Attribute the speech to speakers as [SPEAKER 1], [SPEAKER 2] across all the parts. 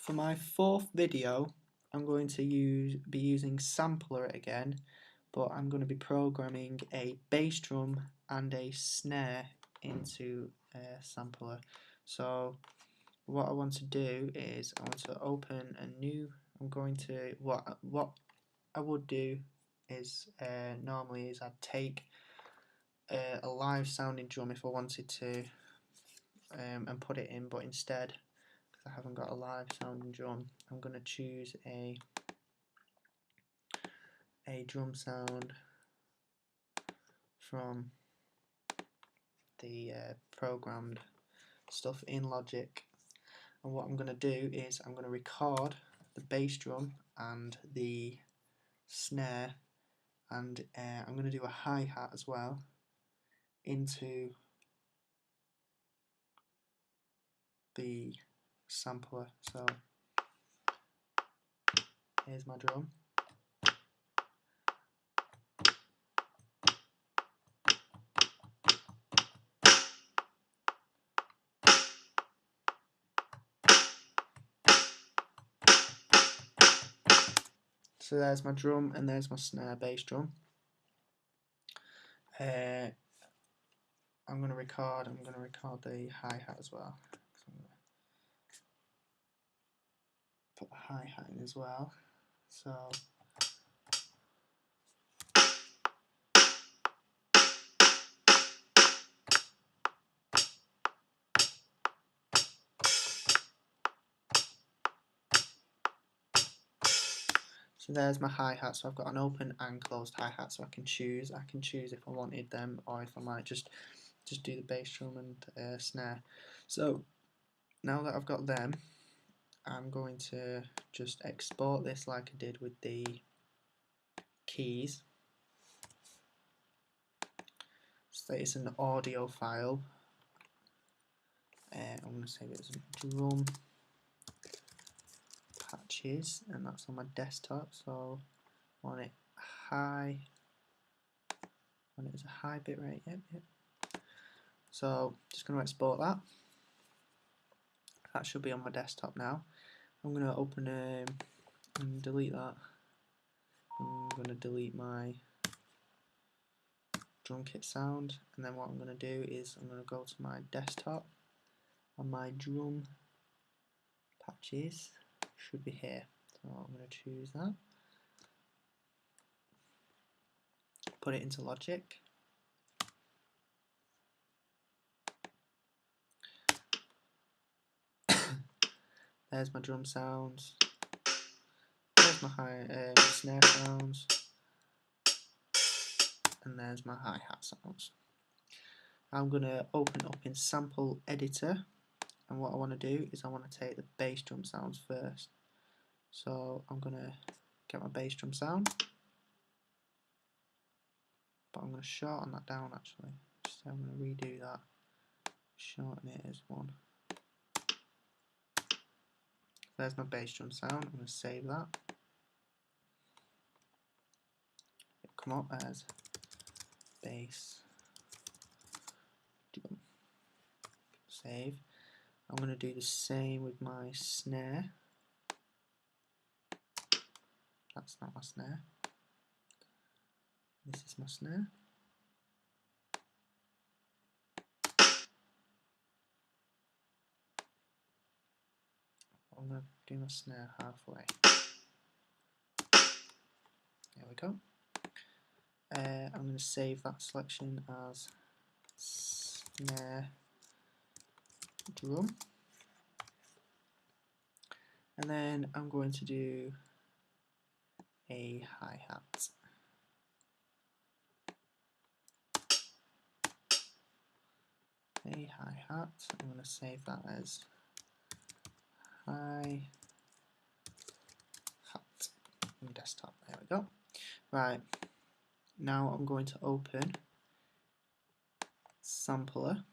[SPEAKER 1] For my fourth video, I'm going to be using Sampler again, but I'm going to be programming a bass drum and a snare into Sampler. So what I want to do is I want to open a new. What I would do is normally is I'd take a live sounding drum if I wanted to and put it in, but instead, I haven't got a live sounding drum, I'm going to choose a drum sound from the programmed stuff in Logic, and what I'm going to do is I'm going to record the bass drum and the snare, and I'm going to do a hi-hat as well into the sampler. So here's my drum. So there's my drum and there's my snare bass drum. I'm going to record the hi-hat as well. So I'm going to put the hi-hat in as well. So there's my hi-hat. So I've got an open and closed hi-hat, so I can choose if I wanted them, or if I might just do the bass drum and snare. So now that I've got them, I'm going to just export this like I did with the keys. So it's an audio file. I'm going to save it as drum patches, and that's on my desktop. So I want it high. I want it as a high bit rate. Yep. So just going to export that. That should be on my desktop now. I'm going to open and delete that. I'm going to delete my drum kit sound, and then what I'm going to do is I'm going to go to my desktop, and my drum patches should be here. So I'm going to choose that, put it into Logic. There's my drum sounds. There's my snare sounds, and there's my hi-hat sounds. I'm going to open up in Sample Editor, and what I want to do is I want to take the bass drum sounds first. So I'm going to get my bass drum sound, but I'm going to shorten that down actually. So I'm going to redo that, shorten it as 1. There's my bass drum sound. I'm going to save that. It'll come up as bass drum. Save. I'm going to do the same with my snare. That's not my snare. This is my snare. I'm going to do my snare halfway. There we go. I'm going to save that selection as snare drum, and then I'm going to do a hi-hat. I'm going to save that as hi-hat on desktop. There we go. Right, now I'm going to open Sampler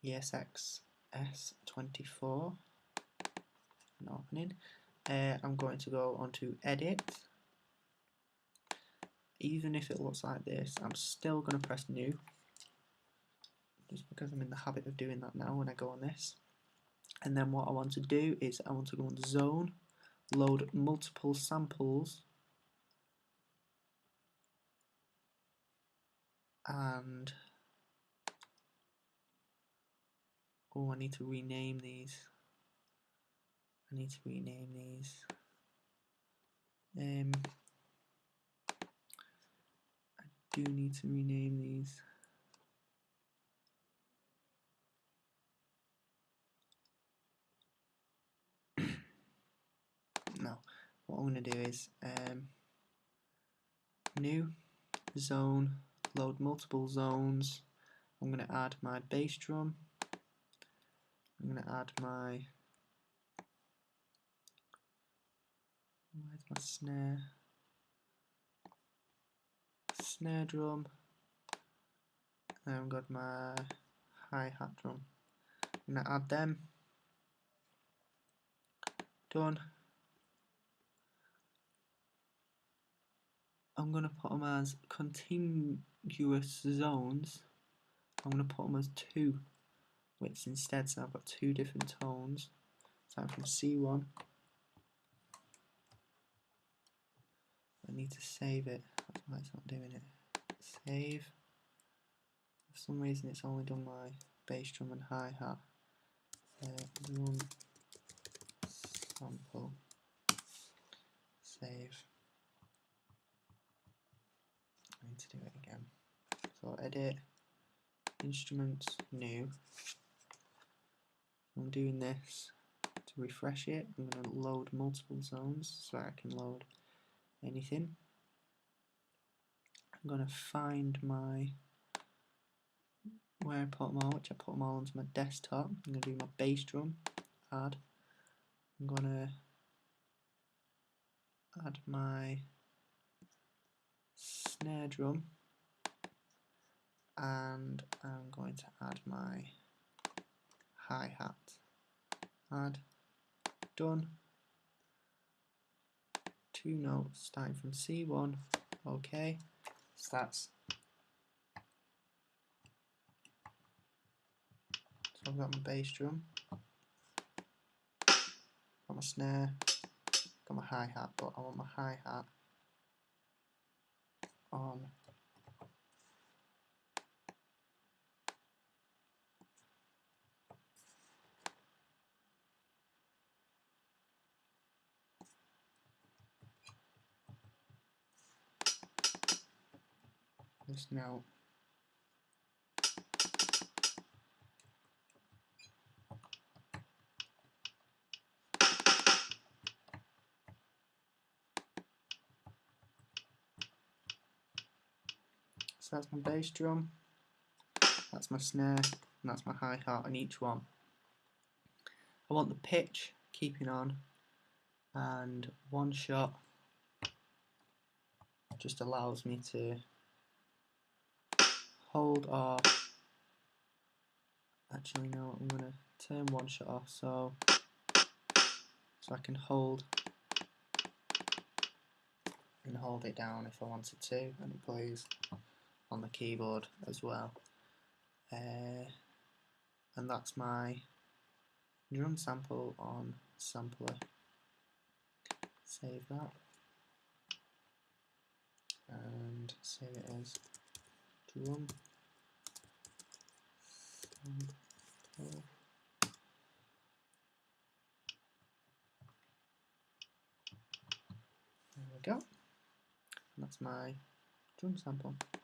[SPEAKER 1] ESX S24. And opening. I'm going to go onto Edit. Even if it looks like this, I'm still going to press New, just because I'm in the habit of doing that now when I go on this. And then what I want to do is I want to go on zone, load multiple samples, and I need to rename these. I do need to rename these. No, what I'm going to do is new zone, load multiple zones. I'm going to add my bass drum. I'm going to add my, where's my snare drum, and I've got my hi-hat drum. I'm going to add them. Done. I'm going to put them as contiguous zones. I'm going to put them as 2 widths instead, so I've got 2 different tones. Starting from C1. I need to save it. That's why it's not doing it. Save. For some reason it's only done my bass drum and hi-hat. Drum sample. Save. I need to do it again. So edit, instruments, new. I'm doing this to refresh it. I'm going to load multiple zones so I can load anything. I'm going to find my where I put them all, which I put them all onto my desktop. I'm going to do my bass drum, add. I'm going to add my snare drum, and I'm going to add my hi-hat. Add, done. 2 notes starting from C1. Okay, so that's. So I've got my bass drum, got my snare, got my hi-hat, but I want my hi-hat on this note. So that's my bass drum, that's my snare, and that's my hi-hat on each one. I want the pitch keeping on, and one shot just allows me to hold off. Actually no, I'm going to turn one shot off so I can hold it down if I wanted to, and it plays on the keyboard as well. And that's my drum sample on sampler. Save that and save it as drum sample. There we go. And that's my drum sample.